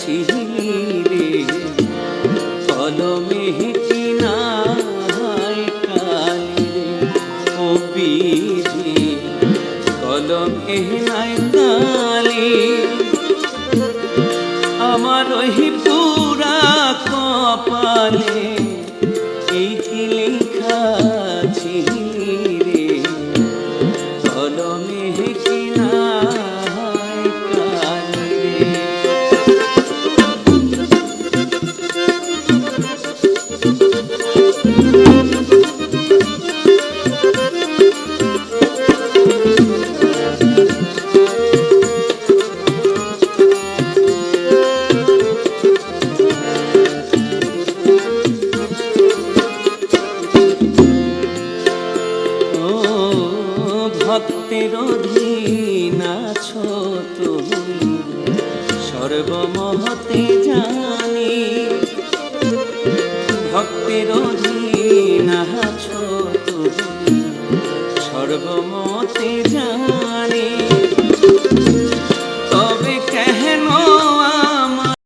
আছি রে, কলমে কিনায় কালি রে, ও বিধি কলমে নাই কালি। আমার ওই পুরা কপালে এই কি লেখা আছে রে, কলমে কিনায় কালি রে। ভক্তের অধীন আছো তুমি, সর্বমহতে জানি। ভক্তের অধীন আছো তুমি, সর্বমতে জানি।